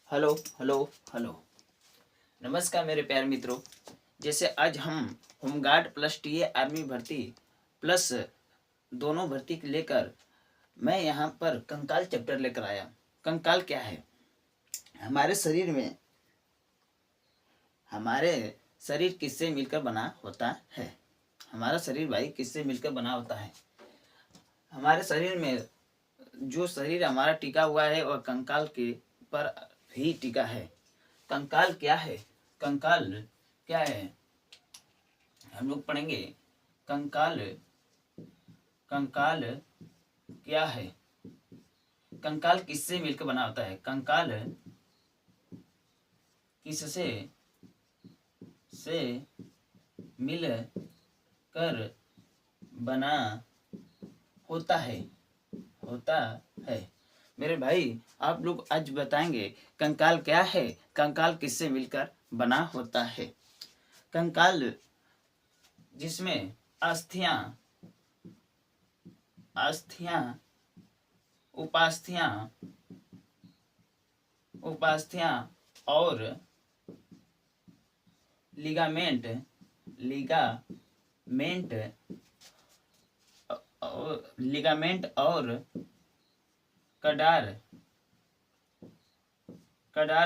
Hello hello hello. नमस्कार मेरे प्यारे मित्रों। जैसे आज हम होमगार्ड प्लस टीए आर्मी भर्ती प्लस दोनों भर्ती के लेकर मैं यहाँ पर कंकाल चैप्टर लेकर आया। कंकाल क्या है? हमारे शरीर किससे मिलकर बना होता है? हमारा शरीर भाई किससे मिलकर बना होता है? हमारे शरीर में जो शरीर हमारा टिका हुआ है वह कंकाल के पर ही टिका है। कंकाल क्या है? कंकाल क्या है? हम लोग पढ़ेंगे कंकाल। कंकाल क्या है? कंकाल किससे मिलकर बना होता है? कंकाल किससे से मिल कर बना होता है? मेरे भाई आप लोग आज बताएंगे कंकाल क्या है, कंकाल किससे मिलकर बना होता है। कंकाल जिसमें अस्थियां उपास्थियां और लिगामेंट और कडार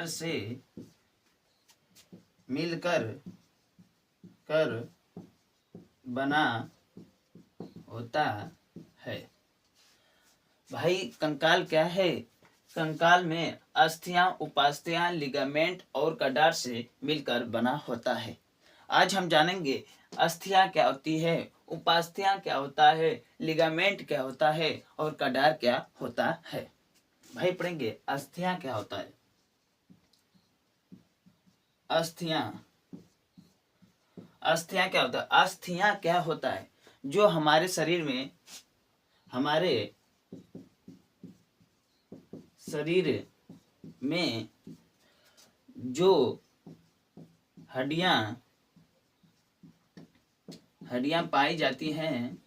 से मिलकर बना होता है। भाई कंकाल क्या है? कंकाल में अस्थियां, उपास्थियां, लिगामेंट और कडार से मिलकर बना होता है। आज हम जानेंगे अस्थियां क्या होती है, उपास्थियां क्या होता है, लिगामेंट क्या होता है और कडार क्या होता है। भाई पढ़ेंगे अस्थियां क्या होता है। अस्थियां क्या होता है? अस्थियां क्या होता है? जो हमारे शरीर में जो हड्डियां पाई जाती हैं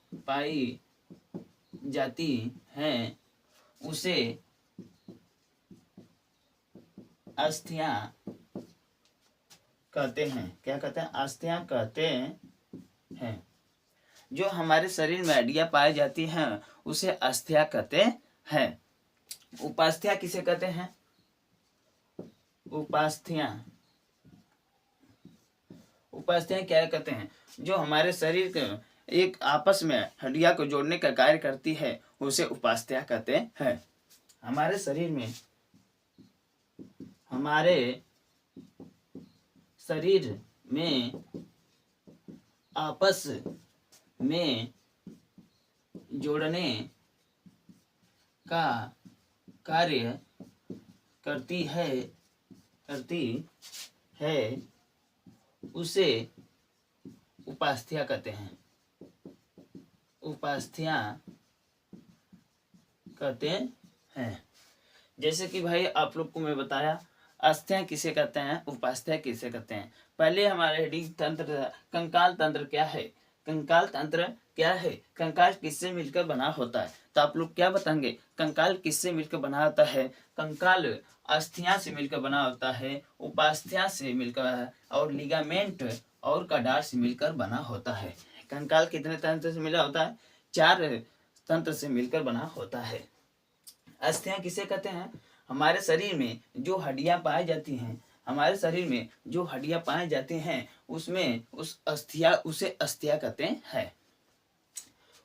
उसे अस्थियां कहते हैं। क्या कहते हैं? अस्थियां कहते हैं। जो हमारे शरीर में हड्डियां पाई जाती हैं उसे अस्थियां कहते हैं। उपास्थियां किसे कहते हैं? उपास्थियां क्या कहते हैं? जो हमारे शरीर के एक आपस में हड्डियां को जोड़ने का कार्य करती है उसे उपास्थियां कहते हैं। हमारे शरीर में आपस में जोड़ने का कार्य करती है उसे उपास्थियां कहते हैं। जैसे कि भाई आप लोग को मैं बताया अस्थियां किसे कहते हैं, उपास्थियां किसे कहते हैं। पहले हमारे हेडिंग तंत्र कंकाल तंत्र क्या है। कंकाल तंत्र क्या है? कंकाल किससे मिलकर बना होता है? तो आप लोग क्या बताएंगे? कंकाल किससे मिलकर बना होता है? कंकाल अस्थियां से मिलकर बना होता है, उपास्थियां से मिलकर और लिगामेंट और कडार से मिलकर बना होता है। कंकाल कितने तंत्र से मिला होता है? 4 तंत्र से मिलकर बना होता है। अस्थियां किसे कहते हैं? हमारे शरीर में जो हड्डियां पाई जाती हैं उसमें उसे अस्थियां कहते हैं।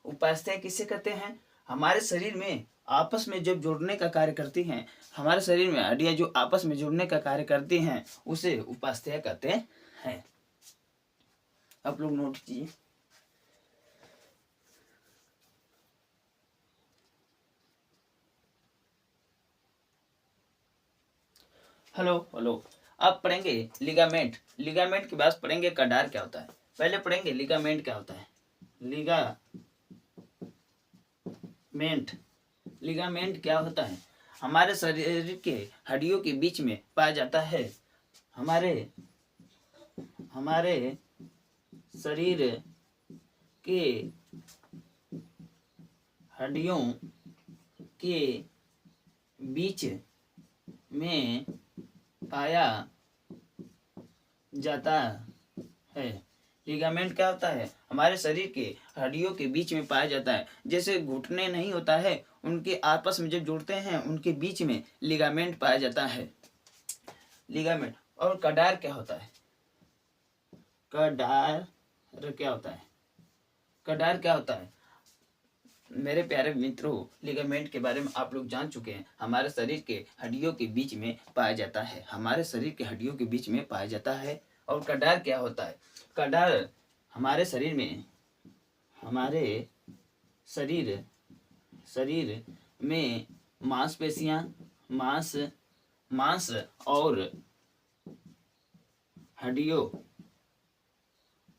उपास्थियां किसे कहते हैं? हमारे शरीर में आपस में जब जोड़ने का कार्य करती हैं, हमारे शरीर में हड्डियां जो आपस में जुड़ने का कार्य करती हैं उसे उपास्थियां कहते हैं। आप लोग नोट कीजिए। Hello hello. अब पढ़ेंगे लिगामेंट। लिगामेंट के बाद पढ़ेंगे कडार क्या होता है। पहले पढ़ेंगे लिगामेंट क्या होता है। लिगामेंट क्या होता है? हमारे शरीर के हड्डियों के बीच में पाया जाता है। हमारे शरीर के हड्डियों के बीच में पाया जाता है। लिगामेंट क्या होता है? हमारे शरीर के हड्डियों के बीच में पाया जाता है। जैसे घुटने नहीं होता है, उनके आपस में जब जुड़ते हैं उनके बीच में लिगामेंट पाया जाता है। लिगामेंट। और कडार क्या होता है? कडार क्या होता है? कडार क्या होता है? मेरे प्यारे मित्रों, लिगामेंट के बारे में आप लोग जान चुके हैं। हमारे शरीर के हड्डियों के बीच में पाया जाता है। हमारे शरीर के हड्डियों के बीच में पाया जाता है। और कडार क्या होता है? कडार हमारे शरीर में मांसपेशियां, मांस और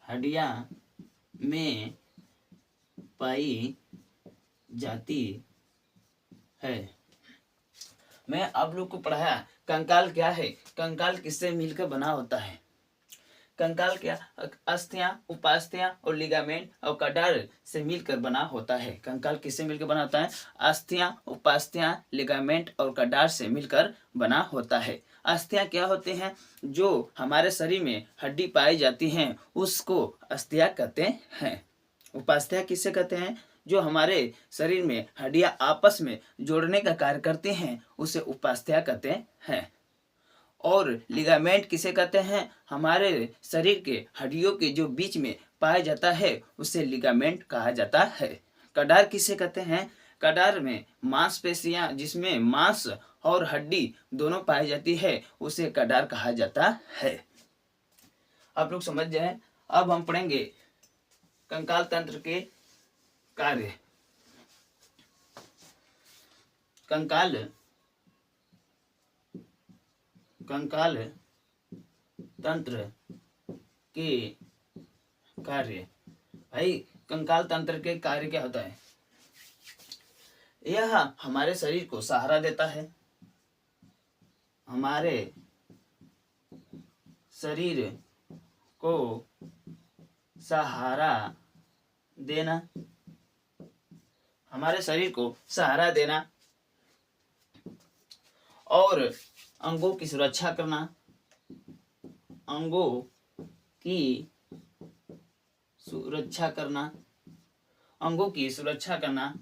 हड्डियां में पाई जाती है। मैं आप लोग को पढ़ाया कंकाल क्या है, कंकाल किससे मिलकर बना होता है। कंकाल क्या? अस्थियां, उपास्थियां और लिगामेंट और कडार से मिलकर बना होता है। कंकाल किससे मिलकर बना होता है? अस्थियां, उपास्थियां, लिगामेंट और कडार से मिलकर बना होता है। अस्थियां क्या होते हैं? जो हमारे शरीर में हड्डी पाई जाती हैं उसको अस्थियां कहते हैं। उपास्थियां किससे कहते हैं? जो हमारे शरीर में हड्डियां आपस में जोड़ने का कार्य करते हैं उसे उपास्थियां कहते हैं। और लिगामेंट किसे कहते हैं? हमारे शरीर के हड्डियों के जो बीच में पाया जाता है उसे लिगामेंट कहा जाता है। कडार किसे कहते हैं? कडार में मांसपेशियां, जिसमें मांस और हड्डी दोनों पाई जाती है, उसे कडार कहा जाता है। आप लोग समझ जाए। अब हम पढ़ेंगे कंकाल तंत्र के कार्य। कंकाल तंत्र के कार्य। भाई, कंकाल तंत्र के कार्य क्या होता है? यह हमारे शरीर को सहारा देता है। हमारे शरीर को सहारा देना, हमारे शरीर को सहारा देना और अंगों की सुरक्षा करना, अंगों की सुरक्षा करना, अंगों की सुरक्षा करना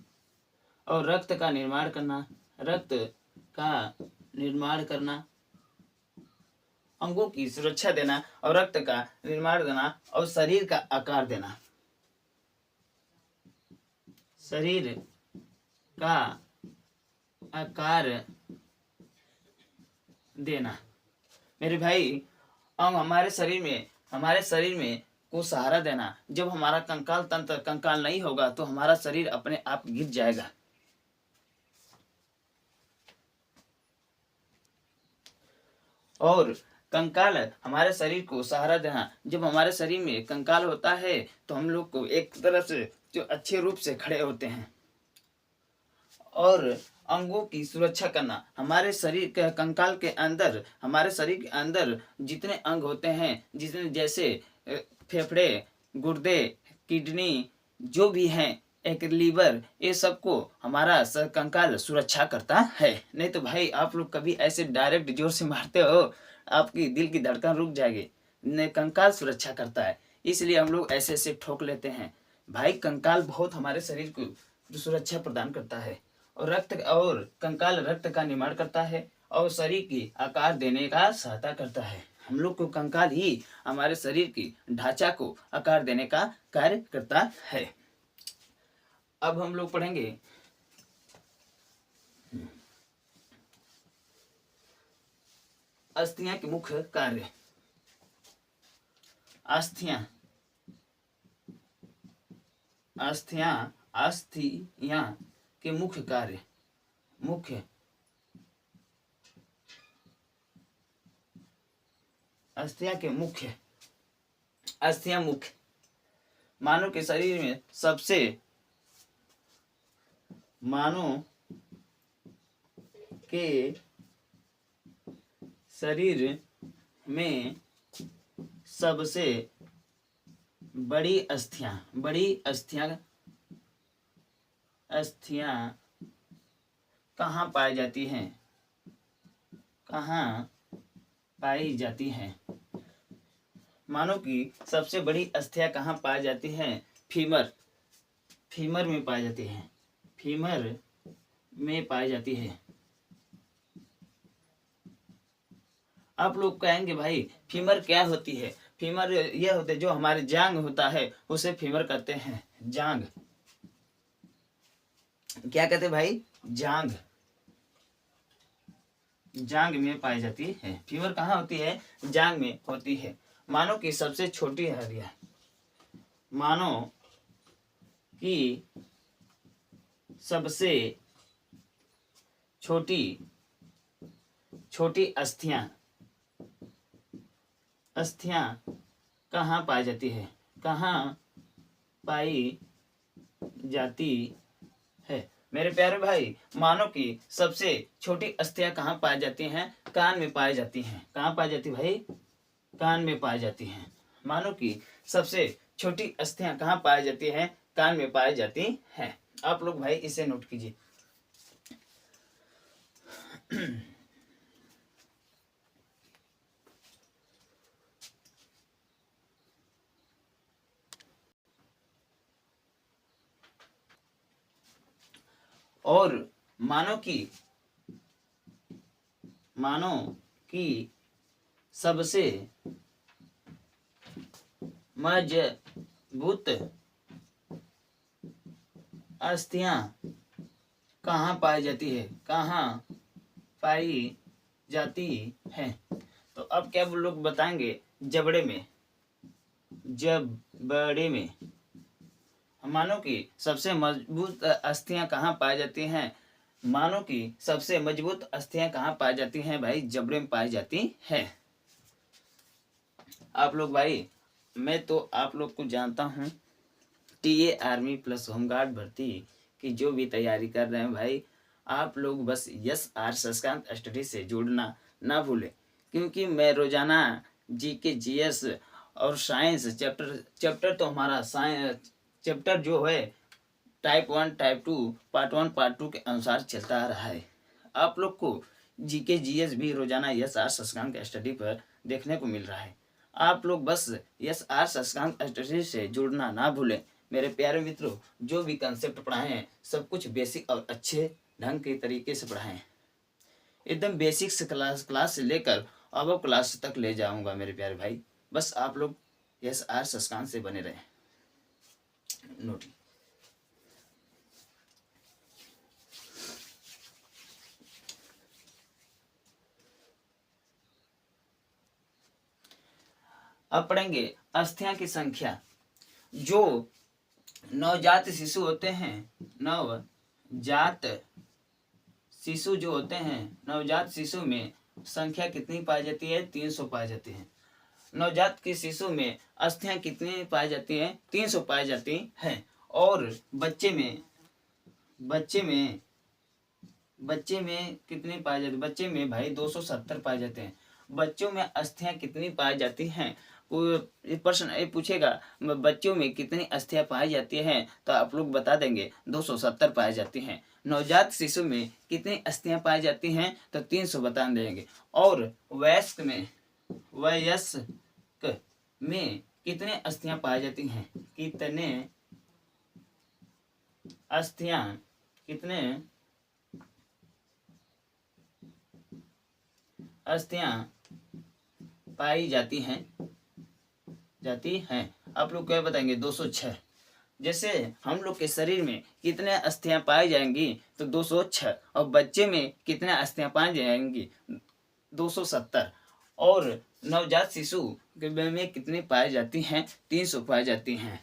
और रक्त का निर्माण करना, रक्त का निर्माण करना, अंगों की सुरक्षा देना और रक्त का निर्माण देना और शरीर का आकार देना, शरीर का आकार देना। मेरे भाई, अंग हमारे शरीर में को सहारा देना। जब हमारा कंकाल तंत्र कंकाल नहीं होगा तो हमारा शरीर अपने आप गिर जाएगा। और कंकाल हमारे शरीर को सहारा देना। जब हमारे शरीर में कंकाल होता है तो हम लोग को एक तरफ से जो अच्छे रूप से खड़े होते हैं। और अंगों की सुरक्षा करना, हमारे शरीर के कंकाल के अंदर, हमारे शरीर के अंदर जितने अंग होते हैं, जितने जैसे फेफड़े, गुर्दे, किडनी, जो भी हैं, एक लीवर, ये सबको हमारा कंकाल सुरक्षा करता है। नहीं तो भाई आप लोग कभी ऐसे डायरेक्ट जोर से मारते हो, आपकी दिल की धड़कन रुक जाएगी। कंकाल सुरक्षा करता है, इसलिए हम लोग ऐसे ऐसे ठोक लेते हैं। भाई, कंकाल बहुत हमारे शरीर को सुरक्षा प्रदान करता है। और कंकाल रक्त का निर्माण करता है और शरीर की आकार देने का सहायता करता है। हम लोग को कंकाल ही हमारे शरीर की ढांचा को आकार देने का कार्य करता है। अब हम लोग पढ़ेंगे अस्थियां के मुख्य कार्य। अस्थियां के मुख्य कार्य। अस्थियां मुख्य मानव के शरीर में सबसे बड़ी अस्थियां कहाँ पाई जाती हैं? कहाँ पाई जाती हैं। मानव की सबसे बड़ी अस्थियां कहाँ पाई जाती हैं? फीमर, फीमर में पाई जाती है, फीमर में पाई जाती है। आप लोग कहेंगे भाई फीमर क्या होती है? फीमर यह होते जो हमारे जांग होता है उसे फीमर कहते हैं। जांग, क्या कहते हैं भाई? जांग, जांग में पाई जाती है। फीमर कहाँ होती है? जांग में होती है। मानव की सबसे छोटी हड्डियां, मानव की सबसे छोटी छोटी अस्थियां, अस्थियां कहाँ पाई जाती है? कहाँ पाई जाती है? मेरे प्यारे भाई, मानव की सबसे छोटी अस्थियां कहाँ पाई जाती हैं? कान में पाई जाती हैं। कहाँ पाई जाती भाई? कान में पाई जाती हैं। मानव की सबसे छोटी अस्थियां कहाँ पाई जाती हैं? कान में पाई जाती हैं। आप लोग भाई इसे नोट कीजिए। और मानव की सबसे मजबूत अस्थियां कहाँ पाई जाती है? कहाँ पाई जाती है? तो अब क्या वो लोग बताएंगे? जबड़े में, जबड़े में। मानव की सबसे मजबूत अस्थियां कहाँ पाई जाती हैं? मानव की सबसे मजबूत अस्थियां कहाँ पाई जाती हैं भाई? जबड़े में पाई जाती है। आप लोग भाई, मैं तो आप लोग को जानता हूँ, टीए आर्मी प्लस होमगार्ड भर्ती की जो भी तैयारी कर रहे हैं भाई, आप लोग बस यस आर शशकांत स्टडी से जुड़ना ना भूलें, क्योंकि मैं रोजाना जीके जीएस और साइंस चैप्टर तो हमारा साइंस चैप्टर जो है टाइप 1 टाइप 2 पार्ट 1 पार्ट 2 के अनुसार चलता आ रहा है। आप लोग को जीके जीएस भी रोजाना यस आर शशकांत स्टडी पर देखने को मिल रहा है। आप लोग बस यस आर शशकांत स्टडी से जुड़ना ना भूलें। मेरे प्यारे मित्रों, जो भी कंसेप्ट पढ़ाए हैं सब कुछ बेसिक और अच्छे ढंग के तरीके से पढ़ाए हैं। एकदम बेसिक से क्लास से लेकर अब क्लास तक ले जाऊंगा मेरे प्यारे भाई। बस आप लोग यस आर शशकांत से बने रहें। नोट, अब पढ़ेंगे अस्थियां की संख्या। जो नवजात शिशु होते हैं, नवजात शिशु जो होते हैं, नवजात शिशु में संख्या कितनी पाई जाती है? 300 पाई जाती है। नवजात के शिशु में अस्थियां कितनी पाई जाती हैं? 300 पाई जाती हैं। और बच्चे में कितनी पाई जाती? बच्चे में भाई 270 पाए जाते हैं। बच्चों में अस्थियां कितनी पाई जाती हैं? प्रश्न ये पूछेगा बच्चों में कितनी अस्थियां पाई जाती हैं, तो आप लोग बता देंगे 270 पाई जाती हैं। नवजात शिशु में कितनी अस्थियां पाई जाती हैं? तो 300 बता देंगे। और वयस्क में कितने अस्थियां पाई जाती हैं? कितने अस्थियां पाई जाती हैं। आप लोग क्या बताएंगे? 206। जैसे हम लोग के शरीर में कितने अस्थियां पाई जाएंगी? तो 206। और बच्चे में कितने अस्थियां पाई जाएंगी? 270। और नवजात शिशु में कितनी पाई जाती हैं? 300 पाई जाती हैं।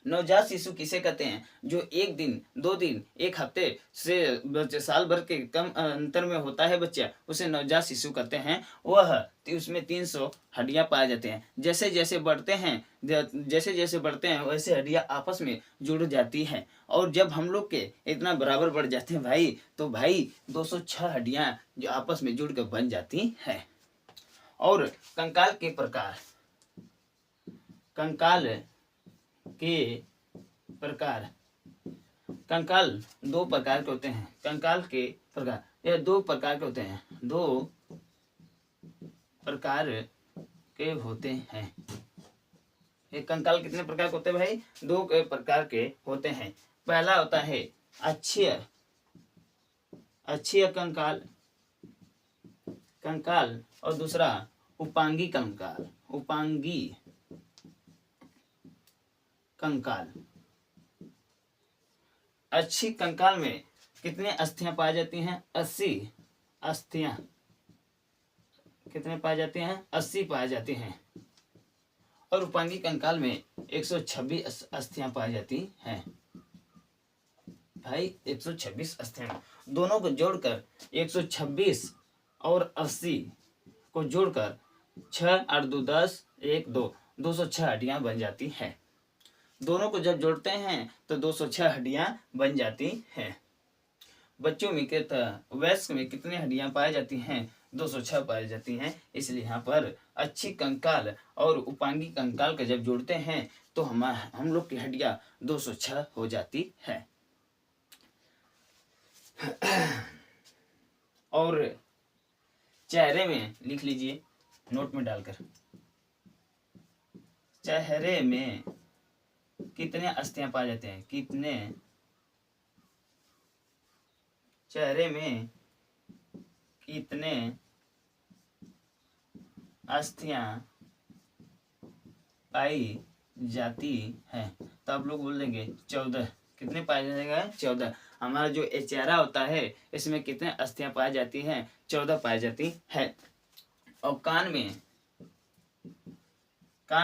नवजात शिशु किसे कहते हैं? जो 1 दिन 2 दिन 1 हफ्ते से साल भर के कम अंतर में होता है बच्चा, उसे नवजात शिशु कहते हैं। वह उसमें 300 हड्डियां पाए जाते हैं। जैसे जैसे बढ़ते हैं वैसे हड्डियां आपस में जुड़ जाती हैं। और जब हम लोग के इतना बराबर बढ़ जाते हैं भाई, तो भाई 206 हड्डियां जो आपस में जुड़ कर बन जाती हैं। और कंकाल के प्रकार, कंकाल 2 प्रकार के होते हैं। कंकाल के प्रकार, यह 2 प्रकार के होते हैं। 2 प्रकार के होते हैं। ये कंकाल कितने प्रकार के होते हैं भाई? 2 प्रकार के होते हैं। पहला होता है अक्षीय कंकाल कंकाल और दूसरा उपांगी कंकाल अक्षीय कंकाल में कितने अस्थियां पाई जाती हैं? 80 अस्थियां। कितने पाई जाती हैं? 80 पाई जाती हैं। और उपांगी कंकाल में 126 अस्थियां पाई जाती हैं। भाई 126 अस्थियां, दोनों को जोड़कर 126 और 80 को जोड़कर 6 8 2 10 1 2 206 हड्डियां बन जाती हैं। दोनों को जब जोड़ते हैं तो 206 हड्डियां बन जाती हैं। बच्चों में वयस्क में कितनी हड्डियां पाई जाती हैं? 206 पाई जाती हैं। इसलिए यहाँ पर अच्छी कंकाल और उपांगी कंकाल का जब जोड़ते हैं तो हम लोग की हड्डियां 206 हो जाती है। और चेहरे में लिख लीजिए नोट में डालकर, चेहरे में कितने अस्थियां पाए जाते हैं? चेहरे में कितने अस्थियां पाई जाती हैं? तो आप लोग बोल देंगे 14। कितने पाए जाएगा? 14। हमारा जो चेहरा होता है इसमें कितने अस्थियां पाई जाती हैं? 14 पाई जाती है। और कान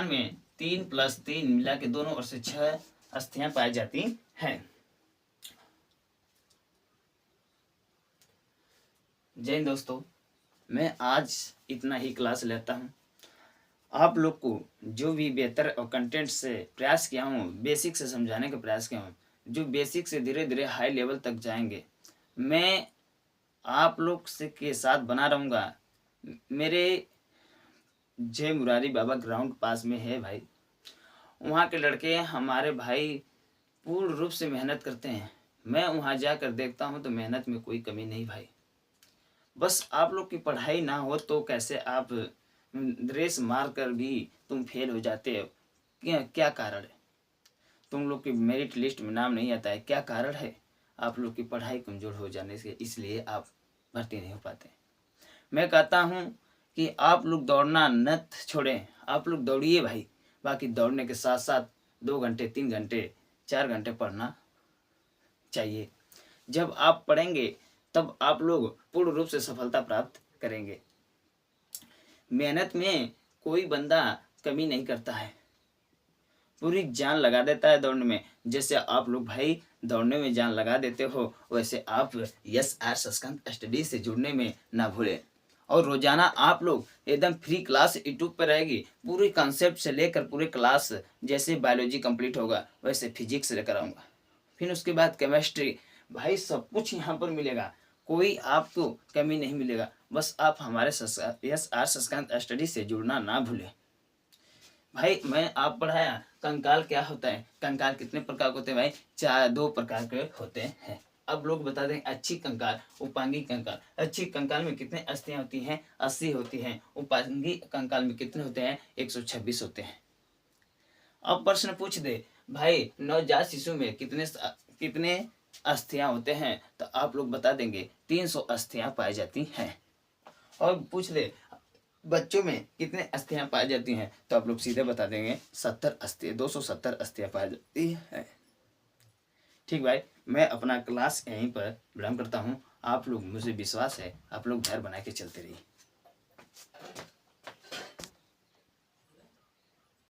में 3 + 3 मिला के दोनों ओर से 6 अस्थियां पाई जाती हैं। जय हिंद दोस्तों, मैं आज इतना ही क्लास लेता हूँ। आप लोग को जो भी बेहतर और कंटेंट से प्रयास किया हूँ, बेसिक से समझाने का प्रयास किया हूँ, जो बेसिक से धीरे धीरे हाई लेवल तक जाएंगे, मैं आप लोग से के साथ बना रहूँगा। मेरे जय मुरारी बाबा ग्राउंड पास में है भाई, वहाँ के लड़के हमारे भाई पूर्ण रूप से मेहनत करते हैं। मैं वहाँ जाकर देखता हूँ तो मेहनत में कोई कमी नहीं भाई। बस आप लोग की पढ़ाई ना हो तो कैसे आप रेस मार कर भी तुम फेल हो जाते हो? क्या कारण है? तुम लोग की मेरिट लिस्ट में नाम नहीं आता है, क्या कारण है? आप लोग की पढ़ाई कमजोर हो जाने से, इसलिए आप भर्ती नहीं हो पाते। मैं कहता हूँ कि आप लोग दौड़ना न छोड़ें, आप लोग दौड़िए भाई। बाकी दौड़ने के साथ साथ 2 घंटे 3 घंटे 4 घंटे पढ़ना चाहिए। जब आप पढ़ेंगे तब आप लोग पूर्ण रूप से सफलता प्राप्त करेंगे। मेहनत में कोई बंदा कमी नहीं करता है, पूरी जान लगा देता है दौड़ने में। जैसे आप लोग भाई दौड़ने में जान लगा देते हो, वैसे आप SR सस्कांत स्टडी से जुड़ने में ना भूलें। और रोजाना आप लोग एकदम फ्री क्लास यूट्यूब पर रहेगी, पूरे कॉन्सेप्ट से लेकर पूरे क्लास। जैसे बायोलॉजी कंप्लीट होगा वैसे फिजिक्स लेकर आऊँगा, फिर उसके बाद केमिस्ट्री। भाई सब कुछ यहाँ पर मिलेगा, कोई आपको कमी नहीं मिलेगा। बस आप हमारे SR सस्कांत स्टडी से जुड़ना ना भूलें। भाई मैं आप पढ़ाया कंकाल क्या होता है, कंकाल कितने प्रकार के होते हैं भाई? 2 प्रकार के होते हैं। अब लोग बता दें अच्छी कंकाल, उपांगी कंकाल। अच्छी कंकाल में कितने अस्थियां होती हैं? 80 होती हैं। उपांगी कंकाल में कितने होते हैं? 126 होते हैं। अब प्रश्न पूछ दे भाई नवजात शिशु में कितने अस्थियां होते हैं? तो आप लोग बता देंगे 300 अस्थियां पाई जाती हैं। और पूछ ले बच्चों में कितने अस्थियां पाई जाती हैं? तो आप लोग सीधे बता देंगे 70 अस्थियां, 270 अस्थियां पाई जाती है। ठीक भाई, मैं अपना क्लास यहीं पर विराम करता हूँ। आप लोग मुझे विश्वास है, आप लोग धैर्य बना के चलते रहिए।